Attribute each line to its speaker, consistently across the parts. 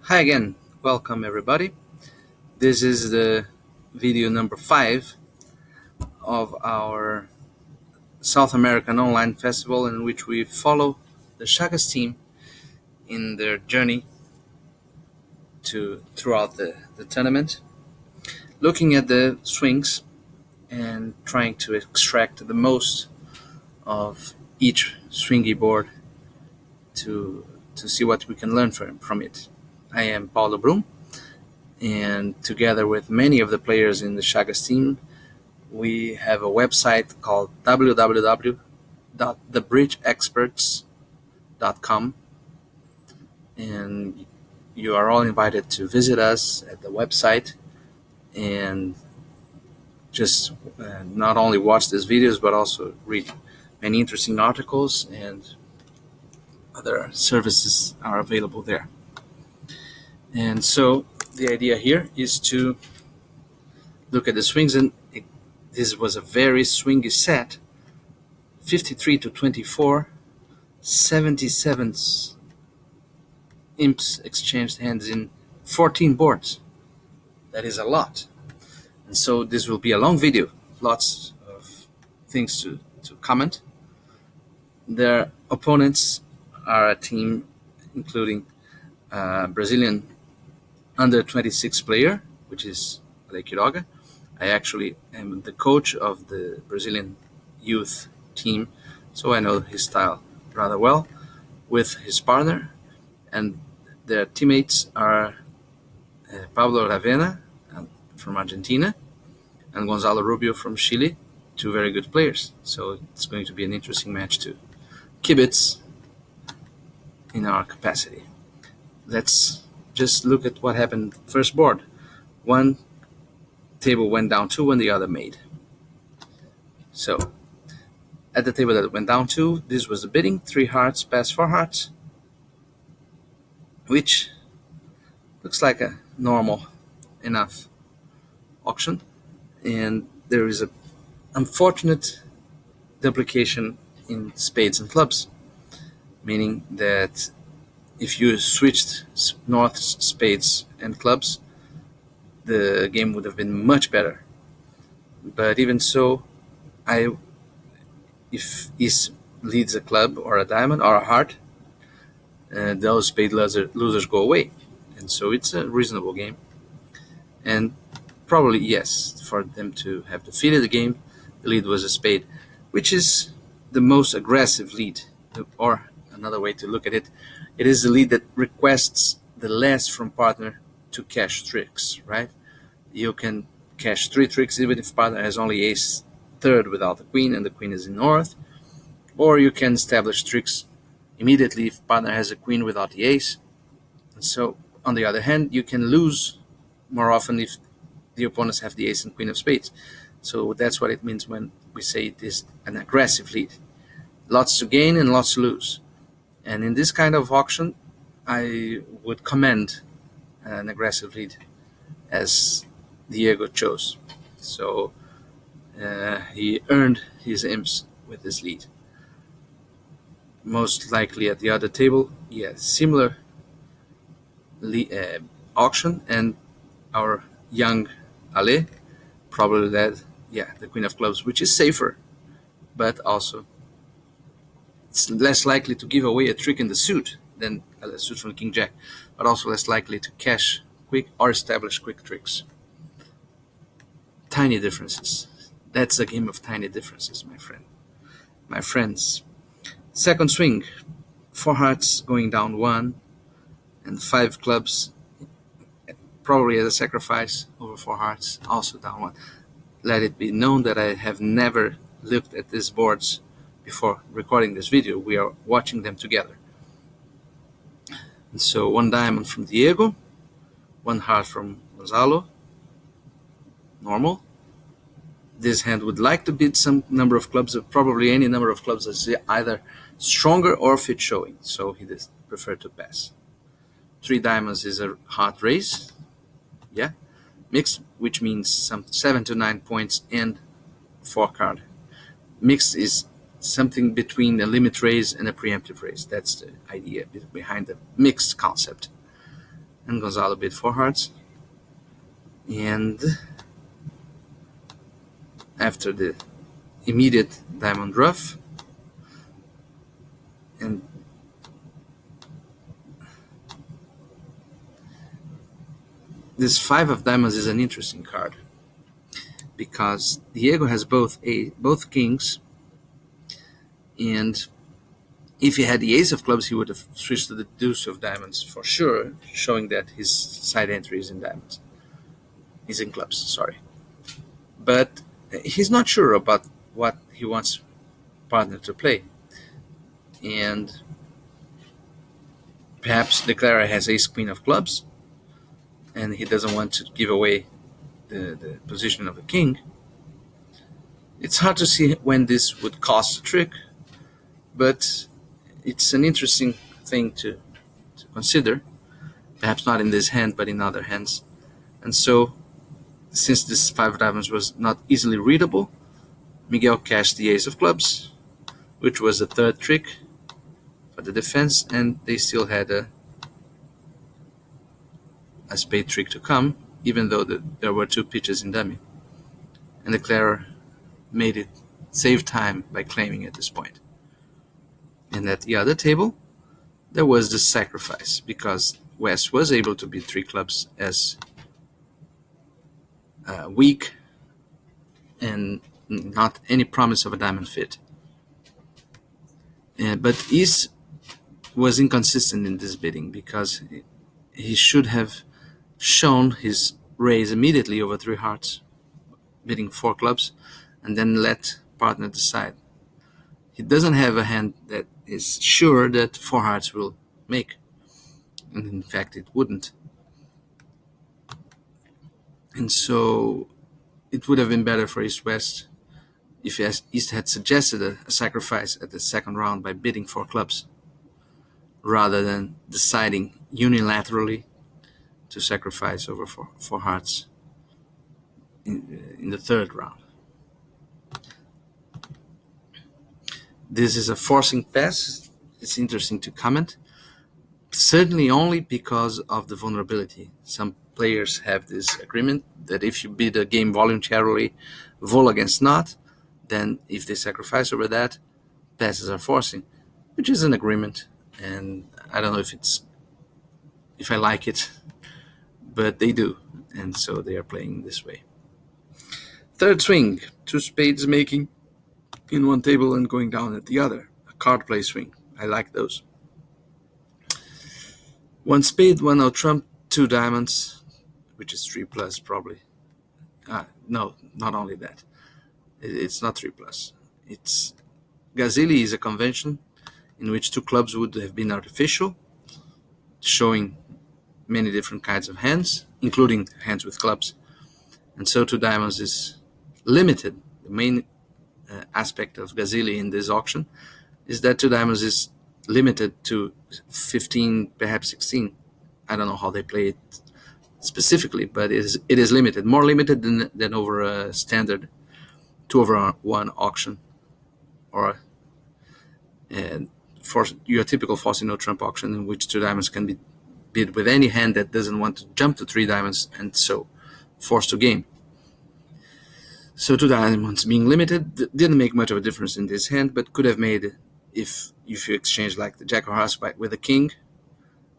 Speaker 1: Hi again, welcome everybody. This is the video number 5 of our South American online festival in which we follow the Chagas team in their journey throughout the tournament, looking at the swings and trying to extract the most of each swingy board to see what we can learn from it. I am Paulo Brum, and together with many of the players in the Chagas team, we have a website called www.thebridgeexperts.com, and you are all invited to visit us at the website and just not only watch these videos but also read many interesting articles, and other services are available there. And so the idea here is to look at the swings, and this was a very swingy set. 53-24, 77 imps exchanged hands in 14 boards. That is a lot. And so this will be a long video, lots of things to comment. Their opponents are a team including Brazilian under 26 player, which is Ale Quiroga. I actually am the coach of the Brazilian youth team, so I know his style rather well, with his partner, and their teammates are Pablo Ravena from Argentina and Gonzalo Rubio from Chile, two very good players. So it's going to be an interesting match to kibitz in our capacity. Let's just look at what happened first board. One table went down 2 and the other made. So at the table that went down 2, this was the bidding: 3 hearts past 4 hearts, which looks like a normal enough auction. And there is a unfortunate duplication in spades and clubs, meaning that if you switched North's spades and clubs, the game would have been much better. But even so, if East leads a club or a diamond or a heart, those spade losers go away. And so it's a reasonable game. And probably, yes, for them to have defeated the game, the lead was a spade, which is the most aggressive lead. Or another way to look at it, it is the lead that requests the less from partner to cash tricks, right? You can cash 3 tricks even if partner has only ace third without the queen and the queen is in north, or you can establish tricks immediately if partner has a queen without the ace. And so, on the other hand, you can lose more often if the opponents have the ace and queen of spades. So that's what it means when we say it is an aggressive lead. Lots to gain and lots to lose. And in this kind of auction, I would commend an aggressive lead, as Diego chose. So he earned his imps with this lead. Most likely at the other table, similar auction, and our young Ale probably led the queen of clubs, which is safer, but also it's less likely to give away a trick in the suit than a suit from King Jack, but also less likely to cash quick or establish quick tricks. Tiny differences. That's a game of tiny differences, my friends. Second swing, 4 hearts going down 1 and 5 clubs, probably as a sacrifice over 4 hearts, also down 1. Let it be known that I have never looked at these boards before recording this video. We are watching them together. And so 1 diamond from Diego, 1 heart from Gonzalo, normal. This hand would like to bid some number of clubs, probably any number of clubs is either stronger or fit showing, so he does prefer to pass. 3 diamonds is a heart raise, mixed, which means some 7 to 9 points and 4 card. Mixed is something between a limit raise and a preemptive raise. That's the idea behind the mixed concept. and Gonzalo bid 4 hearts. And after the immediate diamond ruff, and this 5 of diamonds is an interesting card because Diego has both kings, and if he had the ace of clubs, he would have switched to the deuce of diamonds for sure, showing that his side entry is in diamonds. He's in clubs, sorry. But he's not sure about what he wants partner to play. And perhaps the Clara has ace queen of clubs, and he doesn't want to give away the position of the king. It's hard to see when this would cost a trick, but it's an interesting thing to consider. Perhaps not in this hand, but in other hands. And so, since this 5 of diamonds was not easily readable, Miguel cashed the ace of clubs, which was the third trick for the defense, and they still had a spade trick to come, even though there were 2 pitches in dummy. And the Clara made it save time by claiming at this point. And at the other table, there was the sacrifice, because West was able to beat 3 clubs as weak and not any promise of a diamond fit. But East was inconsistent in this bidding because he should have shown his raise immediately over 3 hearts, bidding 4 clubs, and then let partner decide. He doesn't have a hand that is sure that 4 hearts will make, and in fact it wouldn't. And so it would have been better for East-West if East had suggested a sacrifice at the second round by bidding 4 clubs, rather than deciding unilaterally to sacrifice over 4 hearts in the third round. This is a forcing pass. It's interesting to comment. Certainly only because of the vulnerability. Some players have this agreement that if you bid a game voluntarily, vol against not, then if they sacrifice over that, passes are forcing, which is an agreement, and I don't know if I like it, but they do, and so they are playing this way. Third swing, 2 spades making in one table and going down at the other. A card play swing. I like those. 1 spade, 1 out trump, 2 diamonds, which is 3 plus probably. No, not only that. It's not 3 plus. It's Gazilli is a convention in which 2 clubs would have been artificial, showing many different kinds of hands, including hands with clubs. And so 2 diamonds is limited. The main aspect of Gazilli in this auction is that 2 diamonds is limited to 15, perhaps 16. I don't know how they play it specifically, but it is limited, more limited than over a standard 2/1 auction, or for your typical Fossey no trump auction, in which 2 diamonds can be bid with any hand that doesn't want to jump to 3 diamonds and so forced to game. So 2 diamonds being limited didn't make much of a difference in this hand, but could have made if you exchange like the jack or hearts with a king.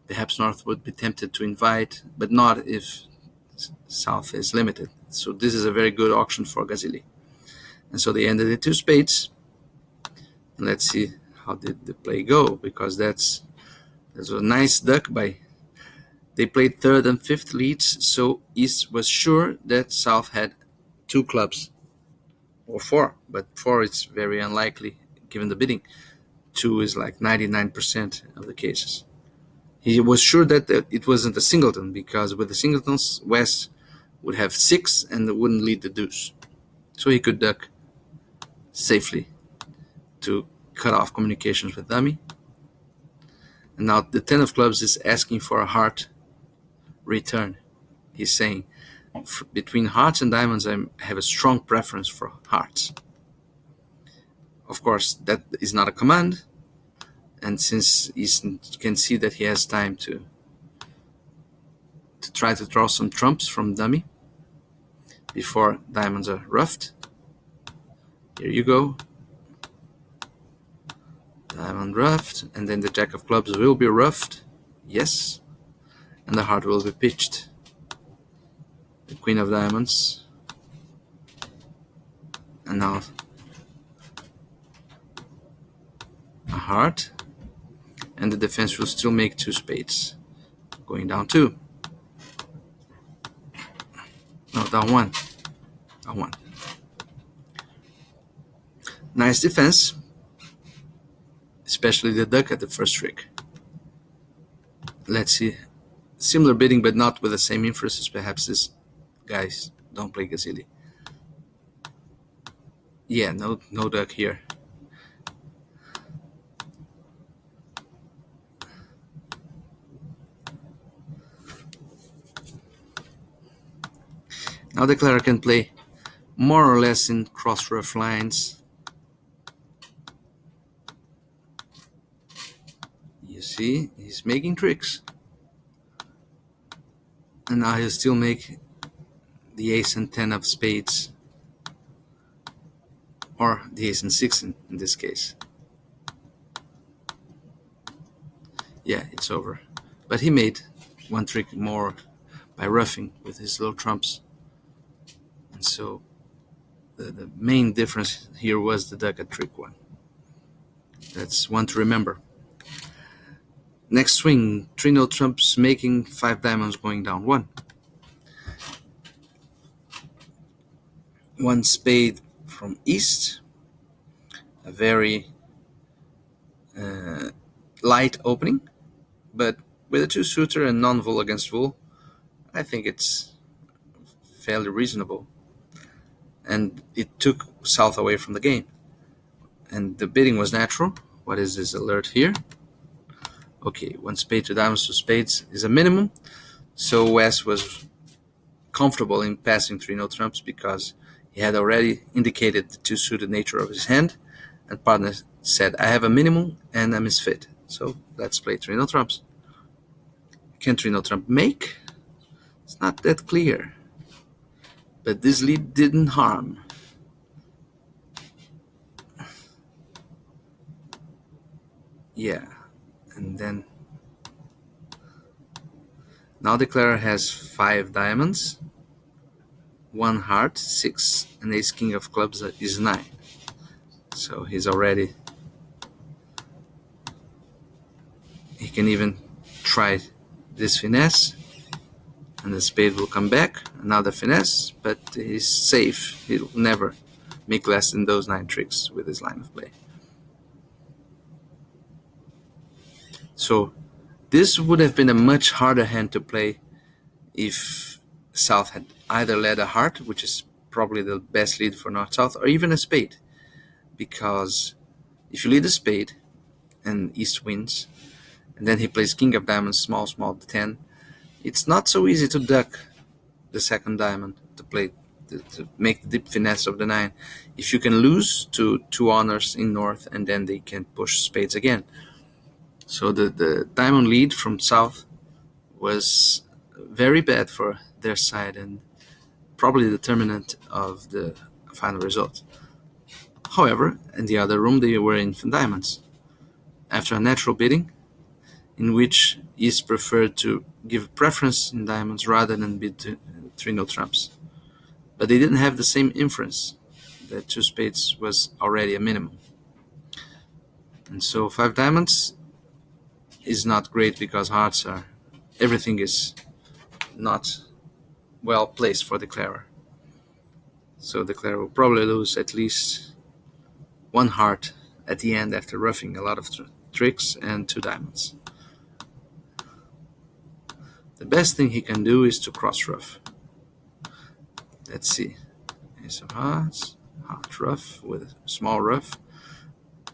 Speaker 1: Perhaps North would be tempted to invite, but not if South is limited. So this is a very good auction for Gazilli. And so they ended at 2 spades. And let's see how did the play go, because that's a nice duck by. They played 3rd and 5th leads, so East was sure that South had 2 clubs, or 4, but 4 is very unlikely given the bidding. 2 is like 99% of the cases. He was sure that it wasn't a singleton, because with the singletons, West would have 6 and wouldn't lead the deuce. So he could duck safely to cut off communications with dummy. And now the 10 of clubs is asking for a heart return. He's saying, between hearts and diamonds, I have a strong preference for hearts. Of course, that is not a command, and since Easton can see that he has time to try to draw some trumps from dummy before diamonds are ruffed. Here you go. Diamond ruffed, and then the jack of clubs will be ruffed. Yes. And the heart will be pitched. The queen of diamonds. And now a heart. And the defense will still make 2 spades. Going down 2. No, down 1. Down 1. Nice defense. Especially the duck at the first trick. Let's see. Similar bidding, but not with the same inferences. Perhaps these guys don't play Gazilli. Yeah, no duck here. Now the declarer can play more or less in cross rough lines. You see, he's making tricks. And now he'll still make the ace and 10 of spades. Or the ace and 6 in this case. Yeah, it's over. But he made 1 trick more by roughing with his low trumps. And so the main difference here was the duck at trick 1. That's one to remember. Next swing, 3 no trumps making 5 diamonds going down 1. 1 spade from east. A very light opening, but with a 2-suitor and non-full against full, I think it's fairly reasonable. And it took South away from the game. And the bidding was natural. What is this alert here? Okay, 1 spade, 2 diamonds, 2 spades is a minimum. So West was comfortable in passing 3 no trumps because he had already indicated the 2-suited nature of his hand, and partner said, I have a minimum and a misfit. So let's play 3 no trumps. Can 3 no trump make? It's not that clear. But this lead didn't harm. Yeah, and then now the declarer has 5 diamonds, 1 heart, 6, and ace king of clubs is 9. So he's already, he can even try this finesse, and the spade will come back, another finesse, but he's safe. He'll never make less than those 9 tricks with his line of play. So this would have been a much harder hand to play if South had either led a heart, which is probably the best lead for North-South, or even a spade. Because if you lead a spade and East wins, and then he plays king of diamonds, small, 10, it's not so easy to duck the second diamond to play, to make the deep finesse of the 9. If you can lose to 2 honors in North, and then they can push spades again. So the diamond lead from South was very bad for their side and probably determinant of the final result. However, in the other room they were in diamonds. After a natural bidding, in which East preferred to give preference in diamonds rather than bid 3 no trumps. But they didn't have the same inference that 2 spades was already a minimum. And so 5 diamonds is not great because hearts are, everything is not well placed for declarer. So declarer will probably lose at least 1 heart at the end after roughing a lot of tricks and 2 diamonds. The best thing he can do is to cross rough. Let's see. Ace of hearts, heart rough with a small rough,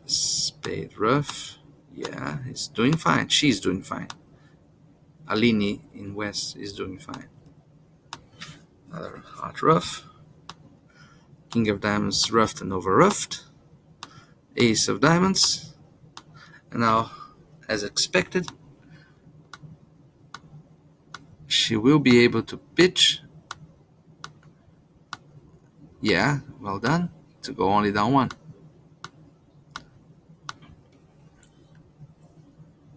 Speaker 1: spade rough. Yeah, he's doing fine. She's doing fine. Alini in West is doing fine. Another heart rough. King of diamonds roughed and over roughed. Ace of diamonds. And now, as expected, She will be able to pitch. Yeah, well done. To go only down one.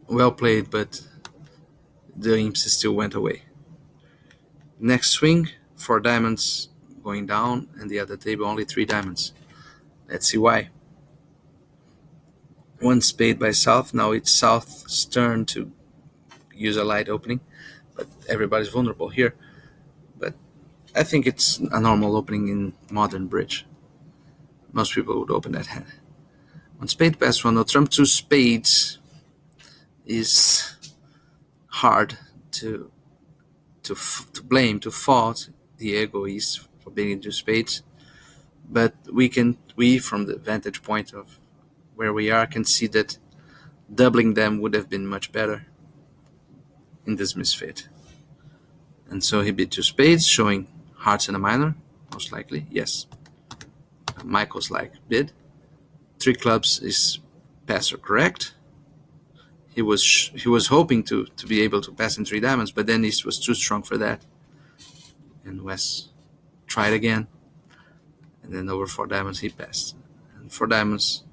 Speaker 1: Well played, but the imps still went away. Next swing, 4 diamonds going down, and the other table only 3 diamonds. Let's see why. One spade by South. Now it's South's turn to use a light opening, but everybody's vulnerable here. But I think it's a normal opening in modern bridge. Most people would open that hand. One spade pass, one no trump, 2 spades is hard to blame, to fault Diego East for being into spades. But we from the vantage point of where we are can see that doubling them would have been much better in this misfit. And so he bid 2 spades, showing hearts and a minor, most likely, yes. Michael's like bid. 3 clubs is pass or correct. He was hoping to be able to pass in 3 diamonds, but then East was too strong for that. And West tried again. And then over 4 diamonds he passed. And 4 diamonds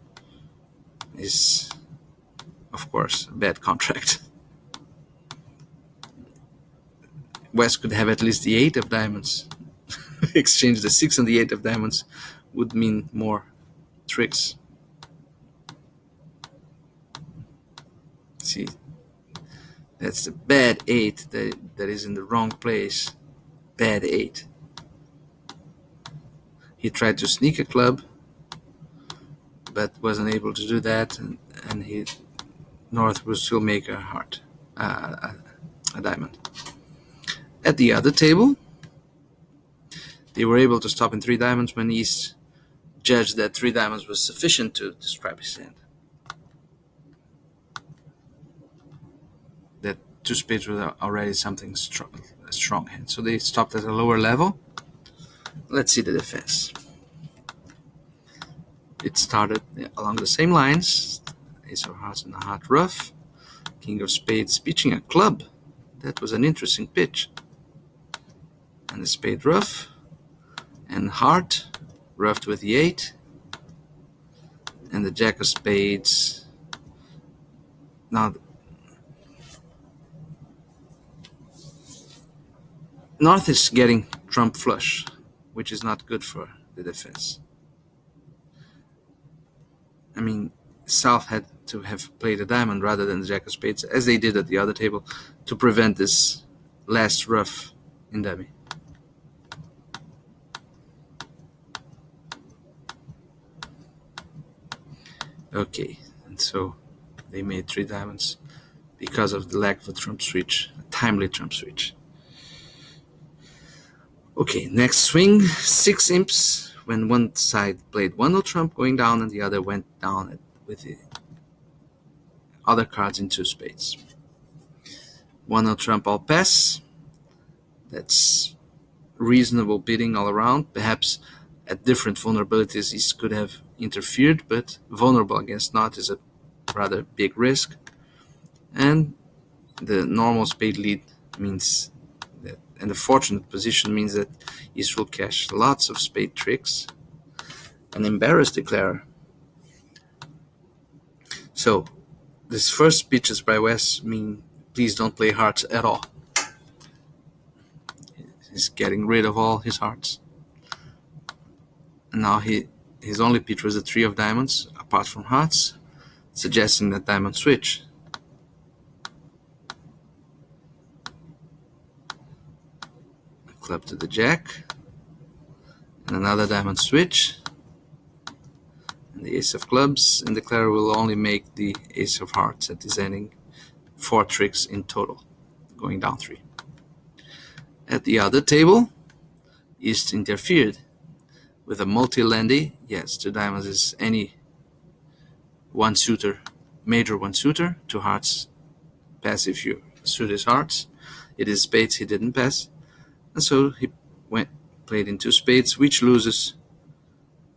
Speaker 1: is, of course, a bad contract. West could have at least the 8 of diamonds. Exchange the 6 and the 8 of diamonds would mean more tricks. See, that's the bad 8 that is in the wrong place. Bad 8. He tried to sneak a club, but wasn't able to do that, and North will still make a heart, a diamond. At the other table, they were able to stop in 3 diamonds when East judged that 3 diamonds was sufficient to describe his hand. That 2 spades was already something strong, a strong hand. So they stopped at a lower level. Let's see the defense. It started along the same lines. Ace of hearts and a heart ruff. King of spades pitching a club. That was an interesting pitch. And the spade ruff. And heart ruffed with the 8. And the jack of spades. Now, North is getting trump flush, which is not good for the defense. I mean, South had to have played a diamond rather than the jack of spades, as they did at the other table, to prevent this last ruff in dummy. Okay, and so they made 3 diamonds because of the lack of a trump switch, a timely trump switch. Okay, next swing, 6 imps, when one side played 1 no trump going down and the other went down with the other cards in 2 spades. 1 no trump all pass. That's reasonable bidding all around. Perhaps at different vulnerabilities he could have interfered, but vulnerable against Not is a rather big risk. And the normal spade lead means that, and the fortunate position means that East will cash lots of spade tricks and embarrass declarer. So this first pitches by West mean please don't play hearts at all. He's getting rid of all his hearts. And now his only pitch was a 3 of diamonds, apart from hearts, suggesting that diamond switch. A club to the jack, and another diamond switch, and the ace of clubs, and the declarer will only make the ace of hearts at his ending. 4 tricks in total, going down 3. At the other table, East interfered with a multi-landy. Yes, 2 diamonds is any one suitor, major one suitor. 2 hearts pass if you suit his hearts. It is spades he didn't pass, and so he played in 2 spades, which loses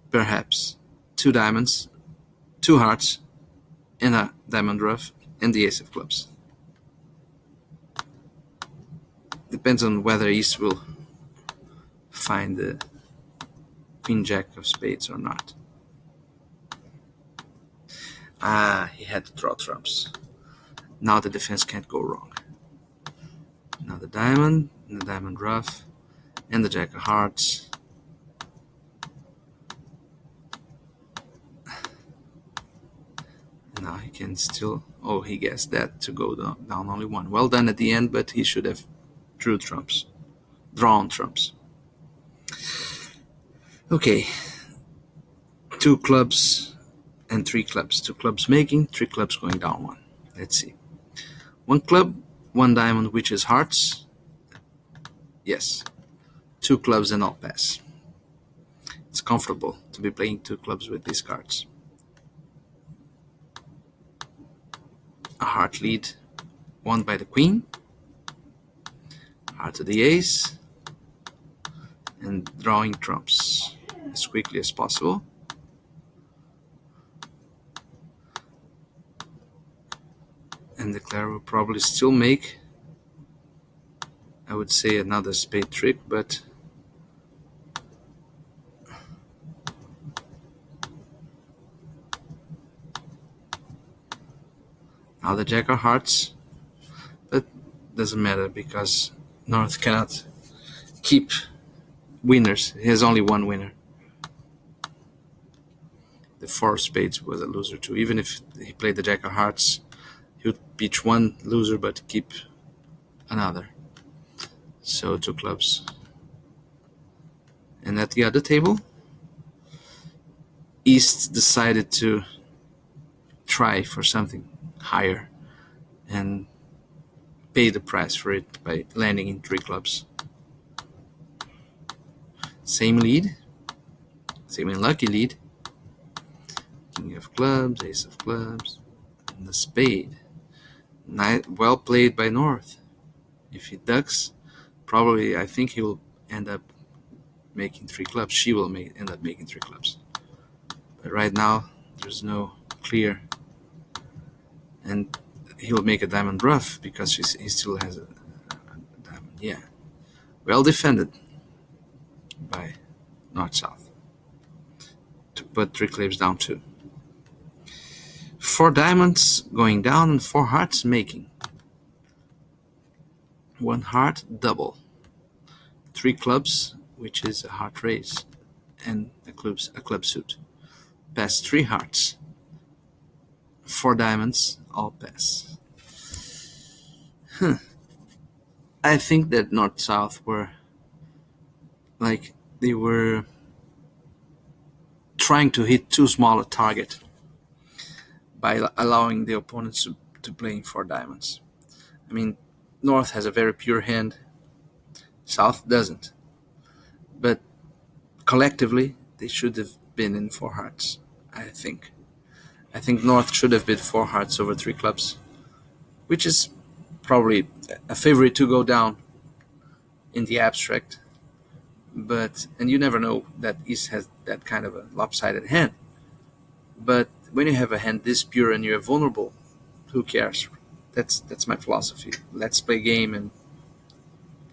Speaker 1: perhaps 2 diamonds, 2 hearts, and a diamond ruff, and the ace of clubs. Depends on whether East will find the Queen Jack of spades or not. He had to draw trumps. Now the defense can't go wrong. Now the diamond, and the diamond rough, and the Jack of hearts. Now he can still... Oh, he guessed that to go down only one. Well done at the end, but he should have drawn trumps. Okay. 2 clubs and 3 clubs. 2 clubs making, 3 clubs going down one. Let's see. 1 club, 1 diamond, which is hearts. Yes. 2 clubs and all pass. It's comfortable to be playing 2 clubs with these cards. A heart lead won by the queen. Heart to the ace. And drawing trumps as quickly as possible. And the Claire will probably still make, I would say, another spade trick, but now the Jack of hearts, but doesn't matter because North cannot keep winners. He has only 1 winner. The 4 of spades was a loser too. Even if he played the Jack of hearts, he would beat 1 loser but keep another. So 2 clubs. And at the other table, East decided to try for something higher and pay the price for it by landing in 3 clubs. Same lead, same unlucky lead. King of clubs, ace of clubs, and the spade. Well played by North. If he ducks, probably I think he will end up making 3 clubs. She will end up making 3 clubs. But right now, there's no clear. And he'll make a diamond rough because he still has a diamond. Yeah. Well defended by North-South. To put 3 clubs down too. 4 diamonds going down and 4 hearts making. 1 heart double. 3 clubs, which is a heart raise, and a club suit. Pass 3 hearts. 4 diamonds, all pass. I think that North-South were they were trying to hit too small a target by allowing the opponents to play in 4 diamonds. I mean, North has a very pure hand, South doesn't. But collectively, they should have been in 4 hearts, I think. I think North should have been 4 hearts over 3 clubs, which is probably a favorite to go down in the abstract. And you never know that East has that kind of a lopsided hand. But when you have a hand this pure and you're vulnerable, who cares? That's my philosophy. Let's play game and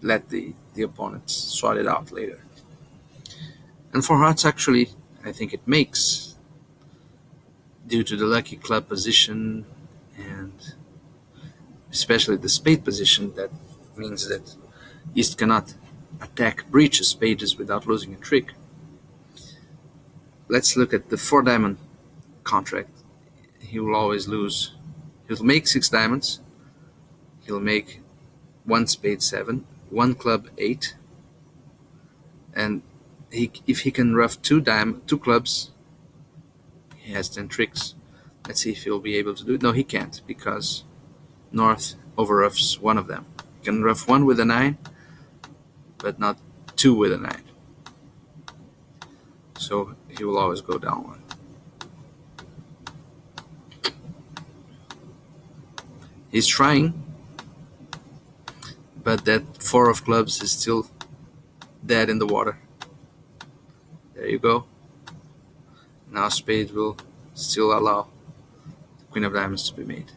Speaker 1: let the opponents sort it out later. And 4 hearts, actually, I think it makes, due to the lucky club position and especially the spade position. That means that East cannot attack breaches spades without losing a trick. Let's look at the 4 diamond contract. He will always lose. He'll make 6 diamonds. He'll make 1 spade 7, 1 club 8, and if he can rough 2 clubs, he has 10 tricks. Let's see if he'll be able to do it. No, he can't, because North overroughs 1 of them. He can rough 1 with a 9, but not 2 with a 9. So he will always go down 1. He's trying, but that 4 of clubs is still dead in the water. There you go. Now spade will still allow the Queen of Diamonds to be made.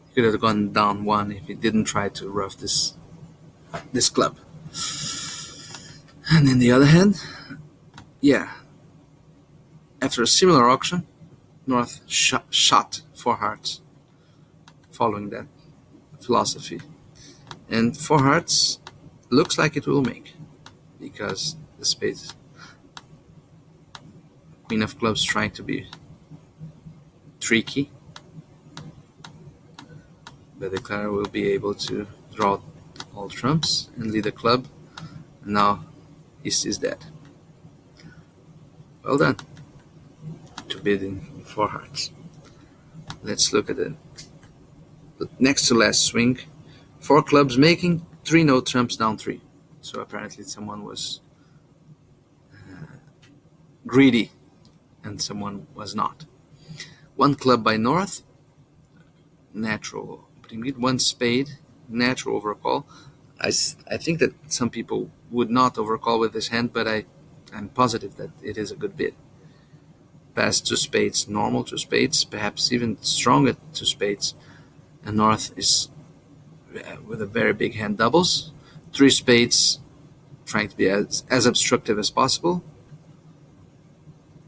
Speaker 1: He could have gone down 1 if he didn't try to rough this this club. And in the other hand, yeah, after a similar auction, North shot four hearts following that philosophy. And four hearts looks like it will make because the spades, queen of clubs trying to be tricky, but the declarer will be able to draw all trumps and lead the club. And now East is dead. Well done to bid in four hearts. Let's look at the next to last swing. Four clubs making, three no trumps down three. So apparently someone was greedy and someone was not. One club by North, natural opening lead. One spade, natural overcall. I think that some people would not overcall with this hand, but I'm positive that it is a good bid. Pass two spades, normal two spades, perhaps even stronger two spades. And North is with a very big hand doubles. Three spades, trying to be as obstructive as possible.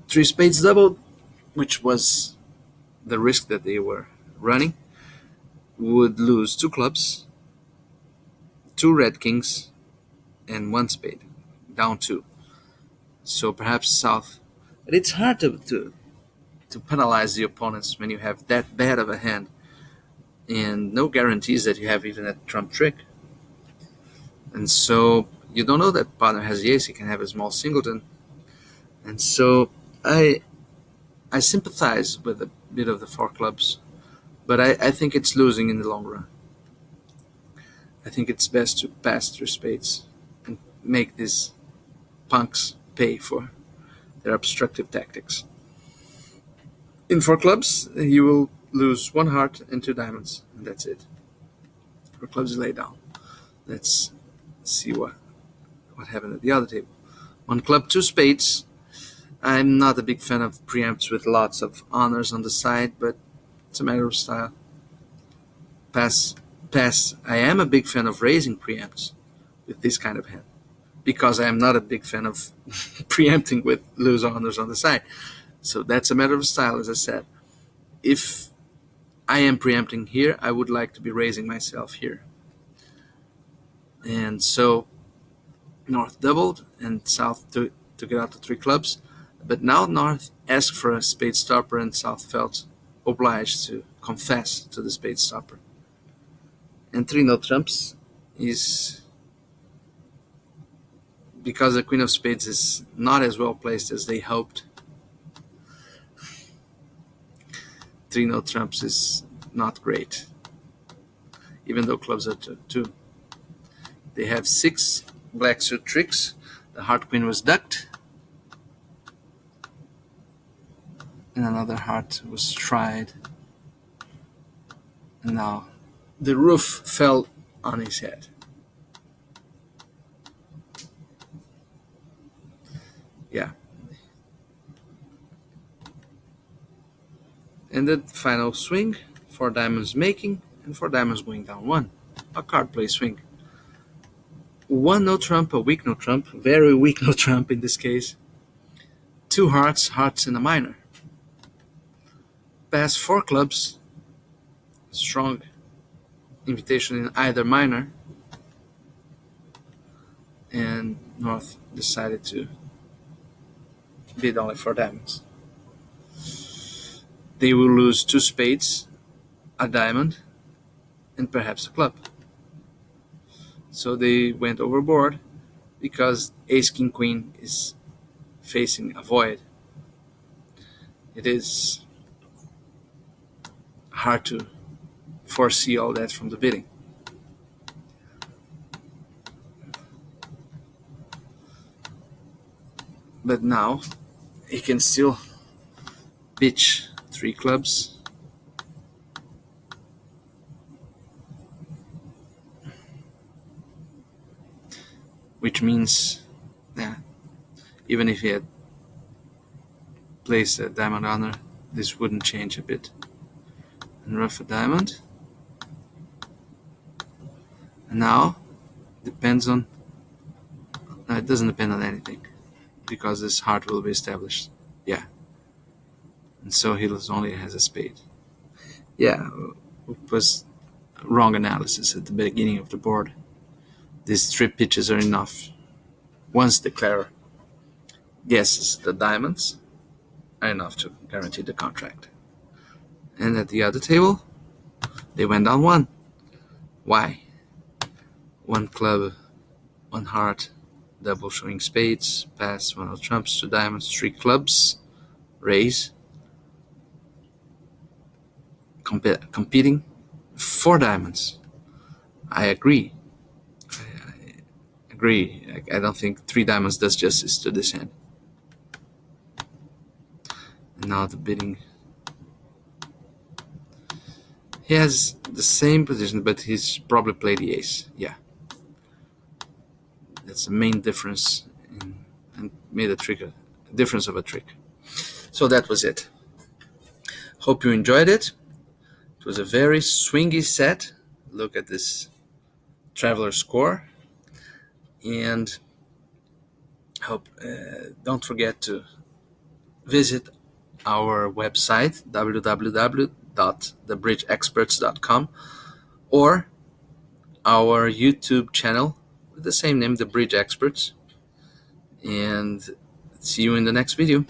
Speaker 1: Three spades doubled, which was the risk that they were running. Would lose two clubs, two red kings, and one spade, down two. So perhaps South. But it's hard to penalize the opponents when you have that bad of a hand, and no guarantees that you have even a trump trick. And so you don't know that partner has the ace. He can have a small singleton. And so I sympathize with a bit of the four clubs, but I think it's losing in the long run. I think it's best to pass through spades and make these punks pay for their obstructive tactics. In four clubs, you will lose one heart and two diamonds, and that's it. Four clubs is laid down. Let's see what happened at the other table. One club, two spades. I'm not a big fan of preempts with lots of honors on the side, but it's a matter of style. Pass. I am a big fan of raising preempts with this kind of hand, because I am not a big fan of preempting with loose honors on the side. So that's a matter of style, as I said. If I am preempting here, I would like to be raising myself here. And so North doubled and South took it out to three clubs. But now North asked for a spade stopper and South felt obliged to confess to the spade stopper. And three no trumps is because the queen of spades is not as well placed as they hoped. Three no trumps is not great, even though clubs are two. They have six black suit tricks. The heart queen was ducked, and another heart was tried. And now the roof fell on his head. Yeah. And the final swing, four diamonds making, and four diamonds going down one. A card play swing. One no trump, a weak no trump, very weak no trump in this case. Two hearts, hearts and a minor. Pass four clubs, strong invitation in either minor, and North decided to bid only four diamonds. They will lose two spades, a diamond, and perhaps a club. So they went overboard because ace king queen is facing a void. It is hard to foresee all that from the bidding. But now he can still pitch three clubs. Which means, yeah, even if he had placed a diamond honor, this wouldn't change a bit. And rough a diamond. And now depends on. It doesn't depend on anything because this heart will be established. Yeah, and so he only has a spade. Yeah, it was wrong analysis at the beginning of the board. These 3 pitches are enough. Once the declarer guesses the diamonds, are enough to guarantee the contract. And at the other table, they went down one. Why? One club, one heart, double showing spades, pass, one of trumps, 2 diamonds, 3 clubs, raise, competing, 4 diamonds. I agree. I don't think 3 diamonds does justice to this hand. And now the bidding. He has the same position, but he's probably played the ace. Yeah. That's the main difference and made a difference of a trick. So that was it. Hope you enjoyed it. It was a very swingy set. Look at this traveler score. And hope don't forget to visit our website www.thebridgeexperts.com or our YouTube channel with the same name, The Bridge Experts. And see you in the next video.